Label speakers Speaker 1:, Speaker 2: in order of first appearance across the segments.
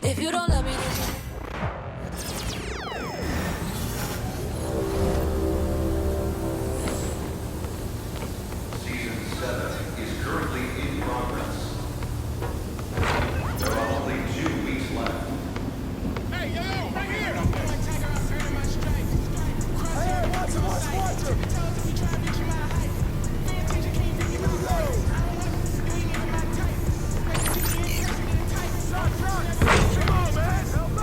Speaker 1: If you don't love me,
Speaker 2: Season 7 is currently in progress. There are only 2 weeks left.
Speaker 3: Hey, yo, right here! Hey, watch him! Come on, man! Help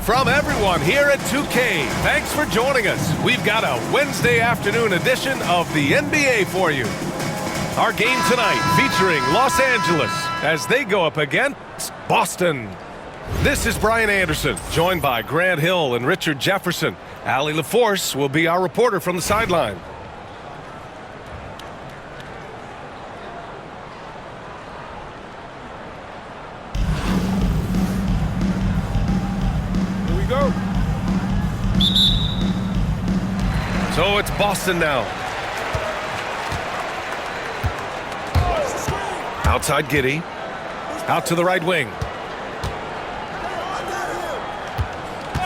Speaker 1: from everyone here at 2K. Thanks for joining us. We've got a Wednesday afternoon edition of the NBA for you. Our game tonight featuring Los Angeles as they go up against Boston. This is Brian Anderson, joined by Grant Hill and Richard Jefferson. Allie LaForce will be our reporter from the sideline. Here we go. So it's Boston now. Outside Giddey. Out to the right wing.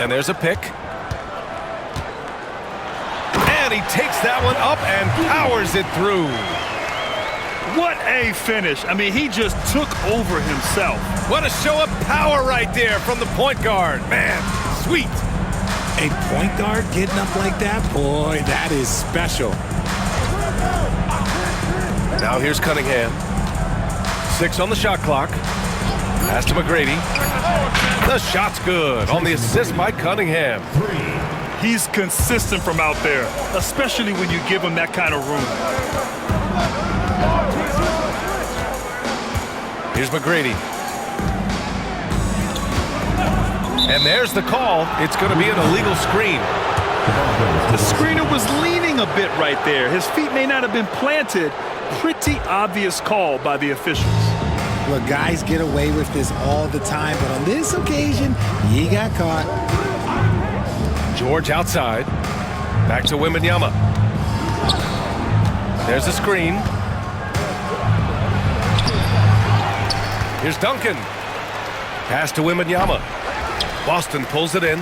Speaker 1: And there's a pick. And he takes that one up and powers it through.
Speaker 4: What a finish. I mean, he just took over himself.
Speaker 1: What a show of power right there from the point guard. Man, sweet.
Speaker 5: A point guard getting up like that? Boy, that is special.
Speaker 1: Now here's Cunningham. 6 on the shot clock. Pass to McGrady. The shot's good on the assist by Cunningham.
Speaker 4: He's consistent from out there, especially when you give him that kind of room.
Speaker 1: Here's McGrady. And there's the call. It's going to be an illegal screen.
Speaker 4: The screener was leaning a bit right there. His feet may not have been planted. Pretty obvious call by the officials.
Speaker 5: Look, guys get away with this all the time, but on this occasion, he got caught.
Speaker 1: George outside. Back to Wembanyama. There's the screen. Here's Duncan. Pass to Wembanyama. Boston pulls it in.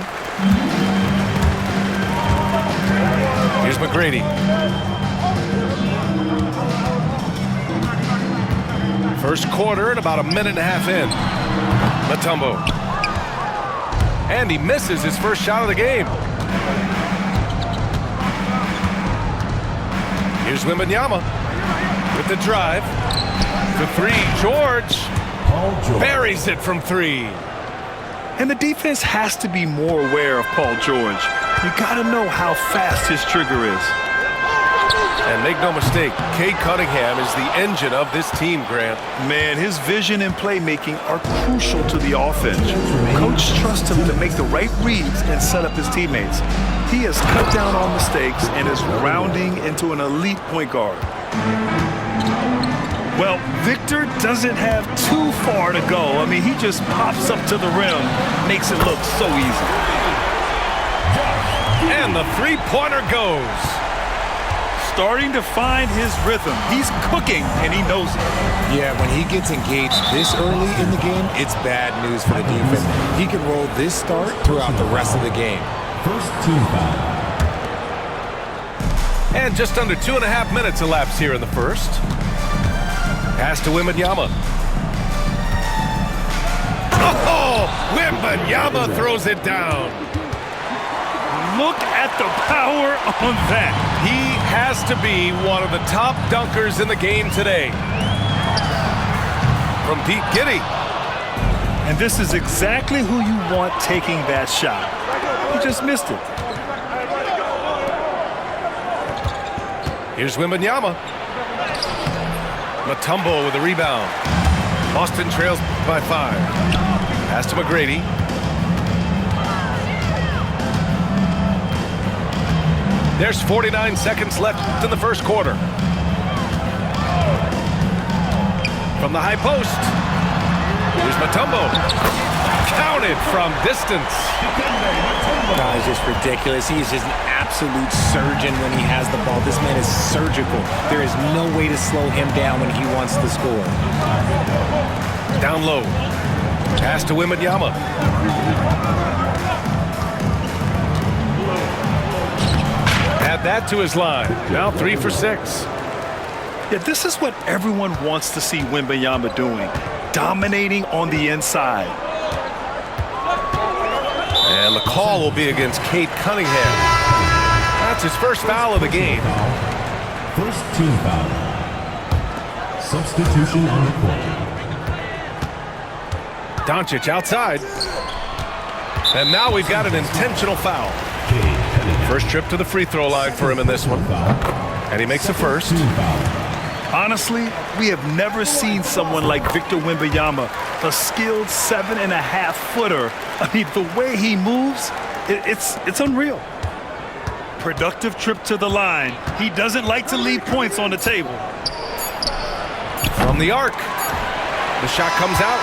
Speaker 1: Here's McGrady. First quarter and about a minute and a half in. Mutombo. And he misses his first shot of the game. Here's Wembanyama with the drive. The three. George buries it from 3.
Speaker 4: And the defense has to be more aware of Paul George. You got to know how fast his trigger is.
Speaker 1: And make no mistake, Cade Cunningham is the engine of this team, Grant.
Speaker 4: Man, his vision and playmaking are crucial to the offense. Coach trusts him to make the right reads and set up his teammates. He has cut down on mistakes and is rounding into an elite point guard. Well, Victor doesn't have too far to go. I mean, he just pops up to the rim, makes it look so easy.
Speaker 1: And the three-pointer goes.
Speaker 4: Starting to find his rhythm. He's cooking, and he knows it.
Speaker 5: Yeah, when he gets engaged this early in the game, it's bad news for the defense. He can roll this start throughout the rest of the game.
Speaker 6: First team foul.
Speaker 1: And just under 2.5 minutes elapsed here in the first. Pass to Wembanyama. Oh, Wembanyama throws it down.
Speaker 4: Look at the power on that.
Speaker 1: He has to be one of the top dunkers in the game today. From deep, Giddey.
Speaker 4: And this is exactly who you want taking that shot. He just missed it.
Speaker 1: Here's Wembanyama. Mutombo with a rebound. Boston trails by 5. Pass to McGrady. There's 49 seconds left in the first quarter. From the high post. Here's Mutombo. Counted from distance.
Speaker 5: No, it's just ridiculous. He is just an absolute surgeon when he has the ball. This man is surgical. There is no way to slow him down when he wants to score.
Speaker 1: Down low. Pass to Wembanyama. Add that to his line. Now 3 for 6.
Speaker 4: Yeah, this is what everyone wants to see Wembanyama doing. Dominating on the inside.
Speaker 1: And the call will be against Cade Cunningham. That's his first foul of the game.
Speaker 6: First team foul. Substitution on the court.
Speaker 1: Doncic outside. And now we've got an intentional foul. First trip to the free throw line for him in this one. And he makes a first.
Speaker 4: Honestly, we have never seen someone like Victor Wembanyama, a skilled 7.5-footer. I mean, the way he moves, it's unreal. Productive trip to the line. He doesn't like to leave points on the table.
Speaker 1: From the arc. The shot comes out.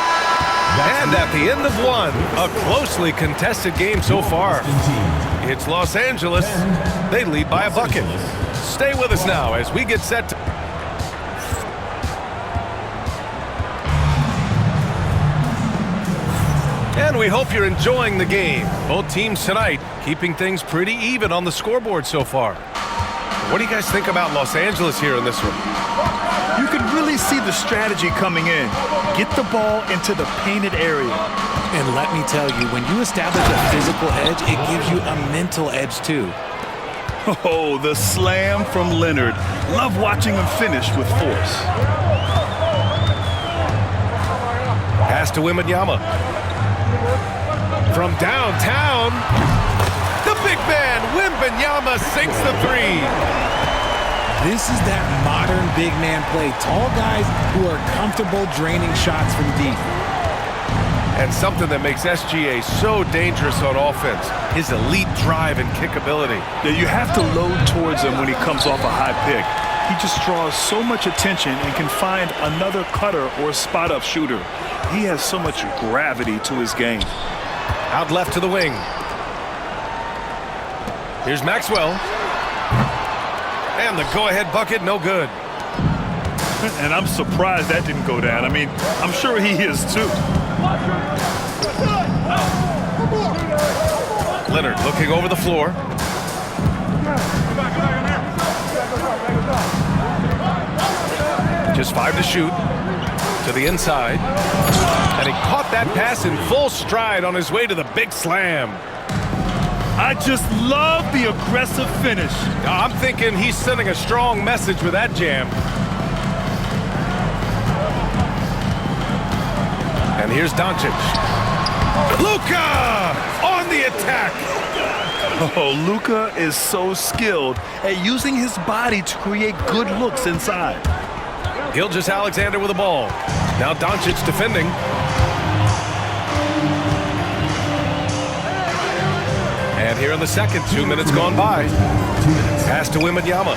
Speaker 1: And at the end of one, a closely contested game so far. It's Los Angeles. They lead by a bucket. Stay with us now as we get set to... And we hope you're enjoying the game. Both teams tonight keeping things pretty even on the scoreboard so far. What do you guys think about Los Angeles here in this one?
Speaker 4: You can really see the strategy coming in. Get the ball into the painted area.
Speaker 5: And let me tell you, when you establish a physical edge, it gives you a mental edge too.
Speaker 4: Oh, the slam from Leonard. Love watching him finish with force.
Speaker 1: Pass to Wembanyama. From downtown, the big man, Wembanyama, sinks the three.
Speaker 5: This is that modern big man play. Tall guys who are comfortable draining shots from deep.
Speaker 1: And something that makes SGA so dangerous on offense, his elite drive and kick ability.
Speaker 4: Yeah, you have to load towards him when he comes off a high pick. He just draws so much attention and can find another cutter or spot-up shooter. He has so much gravity to his game.
Speaker 1: Out left to the wing. Here's Maxwell. And the go-ahead bucket, no good.
Speaker 4: And I'm surprised that didn't go down. I mean, I'm sure he is too.
Speaker 1: Leonard looking over the floor. Just 5 to shoot. To the inside. And he caught that pass in full stride on his way to the big slam.
Speaker 4: I just love the aggressive finish.
Speaker 1: I'm thinking he's sending a strong message with that jam. And here's Doncic. Luka on the attack.
Speaker 4: Oh, Luka is so skilled at using his body to create good looks inside.
Speaker 1: Gilgeous-Alexander with the ball. Now Doncic defending. And here in the second, 2 minutes gone by. Pass to Wembanyama.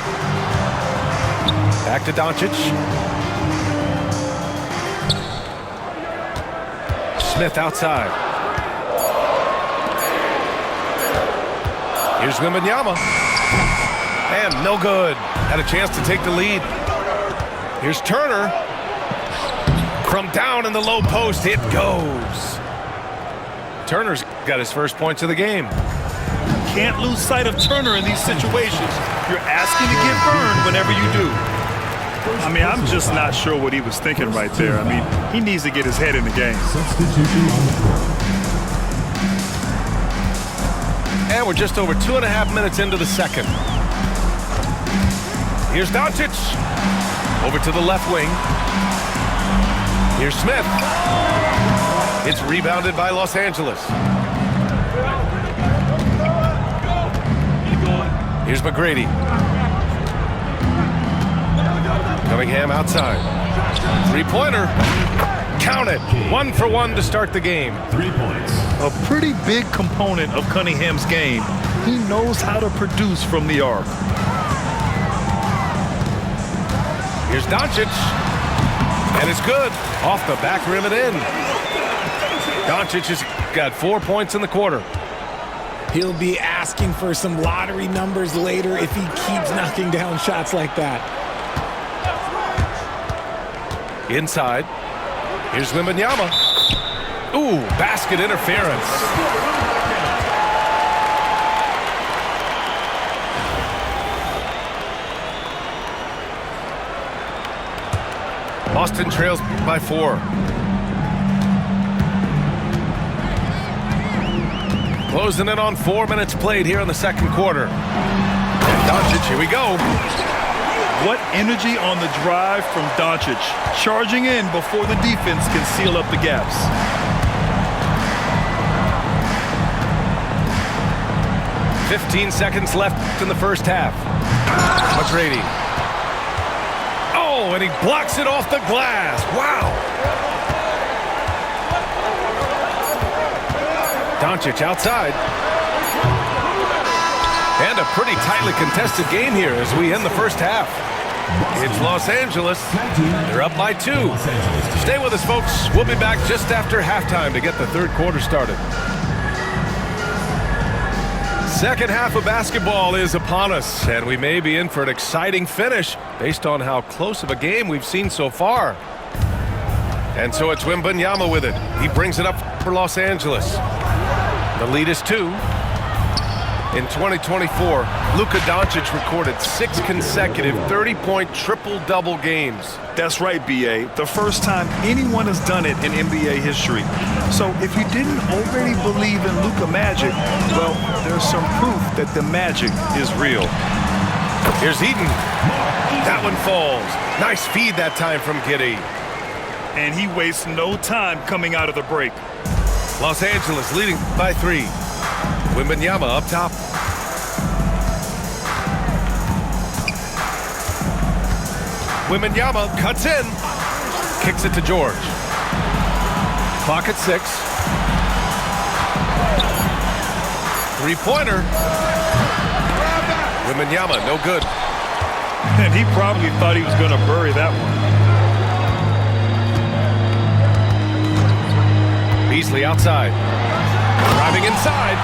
Speaker 1: Back to Doncic. Smith outside. Here's Wembanyama. And no good. Had a chance to take the lead. Here's Turner. From down in the low post, it goes. Turner's got his first points of the game.
Speaker 4: Can't lose sight of Turner in these situations. You're asking to get burned whenever you do. I mean, I'm just not sure what he was thinking right there. I mean, he needs to get his head in the game.
Speaker 6: Substitution on the court.
Speaker 1: And we're just over 2.5 minutes into the second. Here's Doncic. Over to the left wing. Here's Smith. It's rebounded by Los Angeles. Here's McGrady. Cunningham outside. Three-pointer. Count it. 1 for 1 to start the game.
Speaker 6: 3 points.
Speaker 4: A pretty big component of Cunningham's game. He knows how to produce from the arc.
Speaker 1: Here's Doncic. And it's good. Off the back rim and in. Doncic has got 4 points in the quarter.
Speaker 5: He'll be asking for some lottery numbers later if he keeps knocking down shots like that.
Speaker 1: Inside. Here's Wembanyama. Ooh, basket interference. Boston trails by 4. Closing in on 4 minutes played here in the second quarter. And Doncic, here we go.
Speaker 4: What energy on the drive from Doncic. Charging in before the defense can seal up the gaps.
Speaker 1: 15 seconds left in the first half. McGrady. Oh, and he blocks it off the glass. Wow. Doncic outside. And a pretty tightly contested game here as we end the first half. It's Los Angeles. They're up by 2. Stay with us, folks. We'll be back just after halftime to get the third quarter started. Second half of basketball is upon us, and we may be in for an exciting finish based on how close of a game we've seen so far. And so it's Wembanyama with it. He brings it up for Los Angeles. The lead is 2. In 2024, Luka Doncic recorded 6 consecutive 30-point triple-double games.
Speaker 4: That's right, B.A. The first time anyone has done it in NBA history. So if you didn't already believe in Luka magic, well, there's some proof that the magic is real.
Speaker 1: Here's Eaton. That one falls. Nice feed that time from Giddey.
Speaker 4: And he wastes no time coming out of the break.
Speaker 1: Los Angeles leading by 3. Wembanyama up top. Wembanyama cuts in. Kicks it to George. Clock at 6. Three-pointer. Wembanyama, no good.
Speaker 4: And he probably thought he was going to bury that one.
Speaker 1: Beasley outside. Driving inside.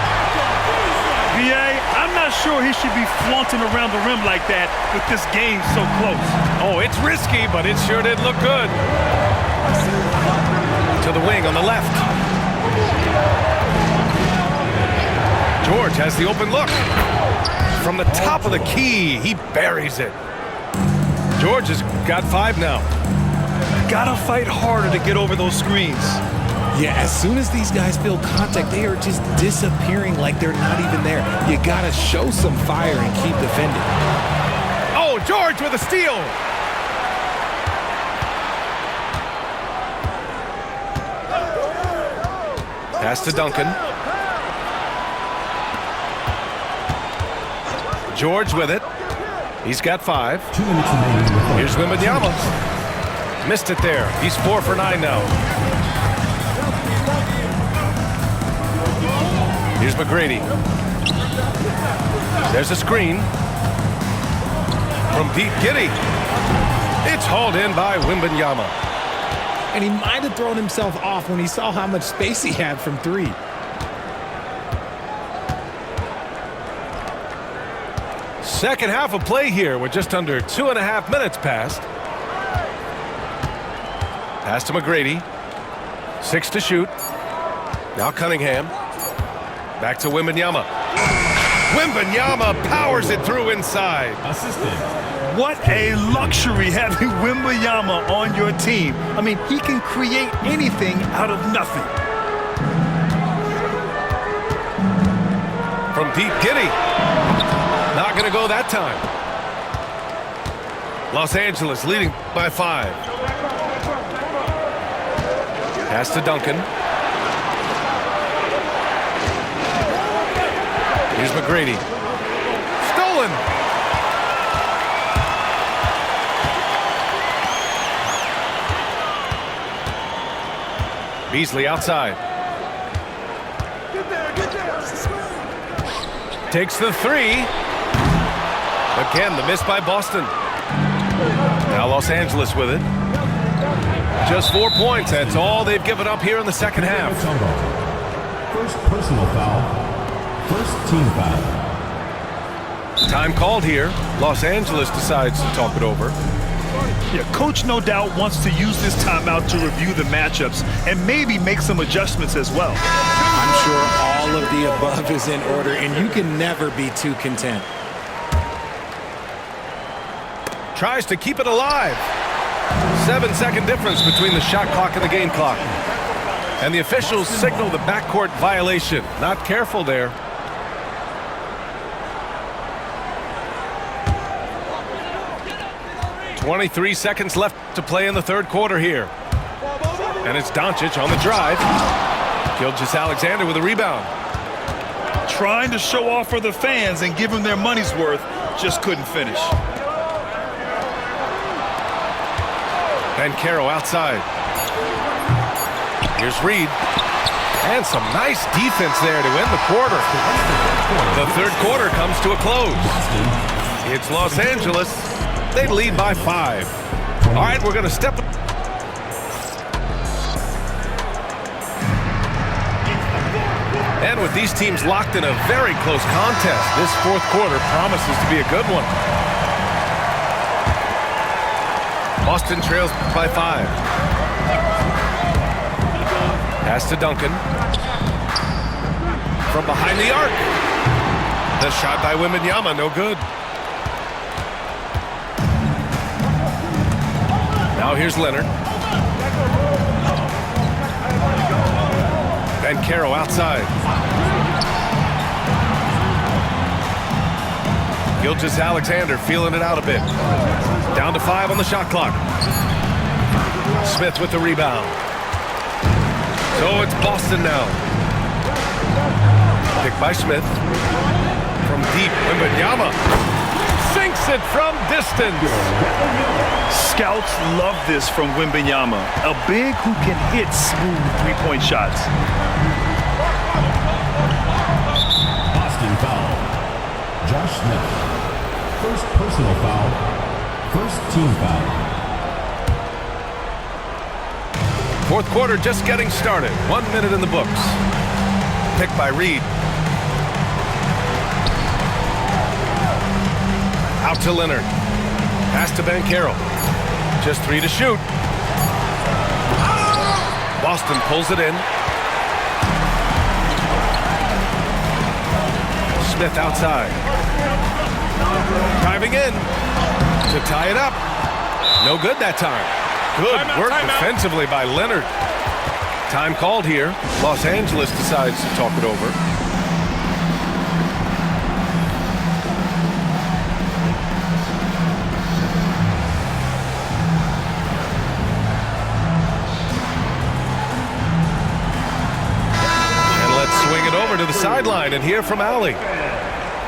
Speaker 4: B.A., I'm not sure he should be flaunting around the rim like that with this game so close.
Speaker 1: Oh, it's risky, but it sure did look good. To the wing on the left. George has the open look. From the top of the key, he buries it. George has got 5 now.
Speaker 4: Gotta fight harder to get over those screens.
Speaker 5: Yeah, as soon as these guys feel contact, they are just disappearing like they're not even there. You gotta show some fire and keep defending.
Speaker 1: Oh, George with a steal. Pass to Duncan. George with it. He's got 5.
Speaker 6: 2 minutes remaining.
Speaker 1: Here's Wembanyama. Missed it there. He's 4 for 9 now. Here's McGrady. There's a screen. From deep, Giddey. It's hauled in by Wembanyama.
Speaker 5: And he might have thrown himself off when he saw how much space he had from 3.
Speaker 1: Second half of play here with just under 2.5 minutes passed. Pass to McGrady. 6 to shoot. Now Cunningham. Back to Wembanyama. Wembanyama powers it through inside.
Speaker 6: Assistant.
Speaker 4: What a luxury having Wembanyama on your team. I mean, he can create anything out of nothing.
Speaker 1: From deep, Giddey. Not going to go that time. Los Angeles leading by 5. Pass to Duncan. Here's McGrady. Stolen. Beasley outside. Takes the 3. Again, the miss by Boston. Now Los Angeles with it. Just 4 points. That's all they've given up here in the second half.
Speaker 6: First personal foul. First team foul.
Speaker 1: Time called here. Los Angeles decides to talk it over.
Speaker 4: Yeah, coach no doubt wants to use this timeout to review the matchups and maybe make some adjustments as well.
Speaker 5: I'm sure all of the above is in order, and you can never be too content.
Speaker 1: Tries to keep it alive. 7-second difference between the shot clock and the game clock. And the officials signal the backcourt violation. Not careful there. .23 seconds left to play in the third quarter here. And it's Doncic on the drive. Gilgeous-Alexander with a rebound.
Speaker 4: trying to show off for the fans and give them their money's worth, just couldn't finish.
Speaker 1: Banchero outside. Here's Reed. And some nice defense there to end the quarter. The third quarter comes to a close. It's Los Angeles. They lead by 5. All right, we're going to step. And with these teams locked in a very close contest, this fourth quarter promises to be a good one. Boston trails by 5. Pass to Duncan. From behind the arc. The shot by Wembanyama, no good. Now here's Leonard. Banchero outside. Gilgeous-Alexander feeling it out a bit. Down to 5 on the shot clock. Smith with the rebound. So it's Boston now. Pick by Smith. From deep, Wembanyama sinks it from distance.
Speaker 4: Scouts love this from Wembanyama, a big who can hit smooth three-point shots.
Speaker 6: Boston foul. Josh Smith. First personal foul. First team foul.
Speaker 1: Fourth quarter just getting started. 1 minute in the books. Picked by Reed. Out to Leonard. Pass to Banchero. Just 3 to shoot. Boston pulls it in. Smith outside. Driving in to tie it up. No good that time. Good work defensively by Leonard. Time called here. Los Angeles decides to talk it over. And let's swing it over to the sideline and hear from Allie.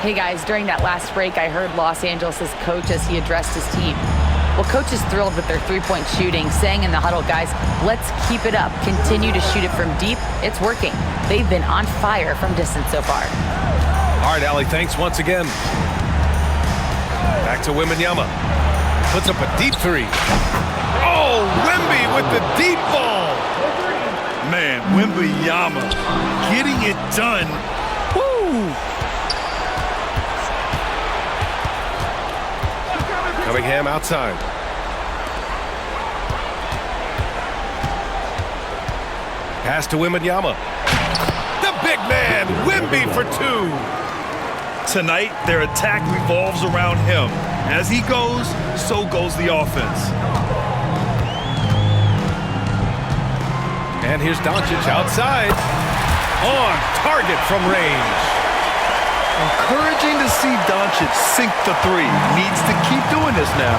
Speaker 7: Hey guys, during that last break, I heard Los Angeles' coach as he addressed his team. Well, coach is thrilled with their three-point shooting, saying in the huddle, guys, let's keep it up. Continue to shoot it from deep. It's working. They've been on fire from distance so far.
Speaker 1: All right, Allie, thanks once again. Back to Wembanyama. Puts up a deep 3. Oh, Wemby with the deep ball.
Speaker 4: Man, Wembanyama getting it done. Woo!
Speaker 1: Cunningham outside. Pass to Wembanyama. The big man, Wemby for 2.
Speaker 4: Tonight, their attack revolves around him. As he goes, so goes the offense.
Speaker 1: And here's Doncic outside. On target from range.
Speaker 4: Encouraging to see Doncic sink the 3. Needs to keep doing this now.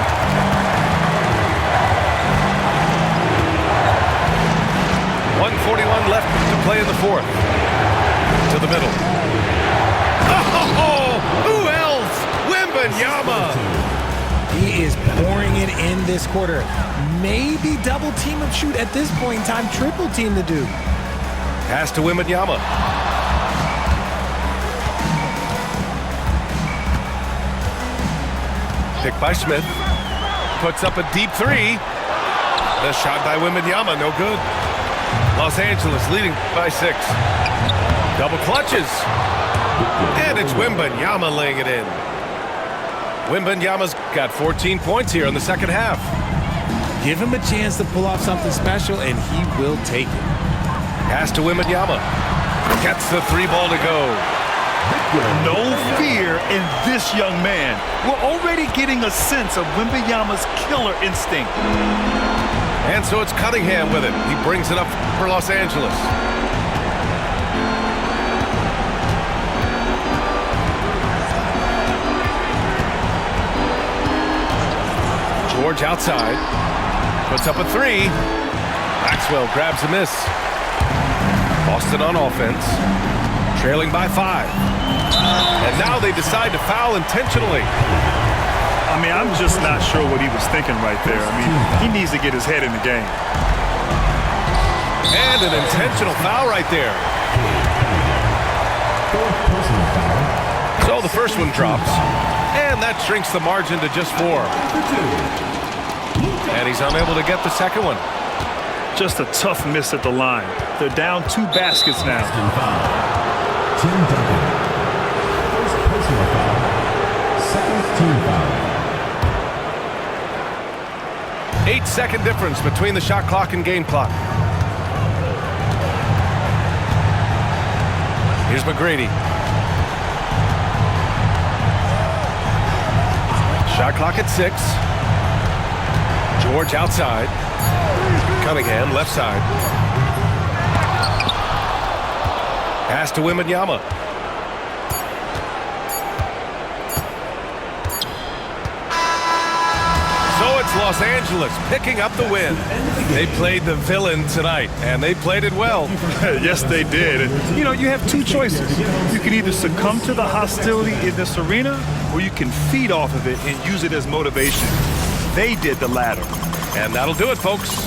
Speaker 1: .141 left to play in the fourth. To the middle. Oh, who else? Wembanyama.
Speaker 5: He is pouring it in this quarter. Maybe double team him shoot at this point in time. Triple team the dude.
Speaker 1: Pass to Wembanyama. Picked by Smith. Puts up a deep 3. The shot by Wembanyama, no good. Los Angeles leading by 6. Double clutches. And it's Wembanyama laying it in. Wembanyama's got 14 points here in the second half.
Speaker 5: Give him a chance to pull off something special, and he will take it.
Speaker 1: Pass to Wembanyama. Gets the 3 ball to go.
Speaker 4: No fear in this young man. We're already getting a sense of Wembanyama's killer instinct.
Speaker 1: And so it's Cunningham with it. He brings it up for Los Angeles. George outside. Puts up a 3. Maxwell grabs a miss. Boston on offense. Trailing by 5. And now they decide to foul intentionally.
Speaker 4: I mean, I'm just not sure what he was thinking right there. I mean, he needs to get his head in the game.
Speaker 1: And an intentional foul right there. So the first one drops. And that shrinks the margin to just 4. And he's unable to get the second one.
Speaker 4: Just a tough miss at the line. They're down 2 baskets now.
Speaker 6: Tim Duncan. First personal foul. Second team foul.
Speaker 1: 8-second difference between the shot clock and game clock. Here's McGrady. Shot clock at 6. George outside. Cunningham left side. Pass to Wembanyama. So it's Los Angeles picking up the win. They played the villain tonight, and they played it well.
Speaker 4: Yes, they did. And, you know, you have 2 choices. You can either succumb to the hostility in this arena, or you can feed off of it and use it as motivation. They did the latter.
Speaker 1: And that'll do it, folks.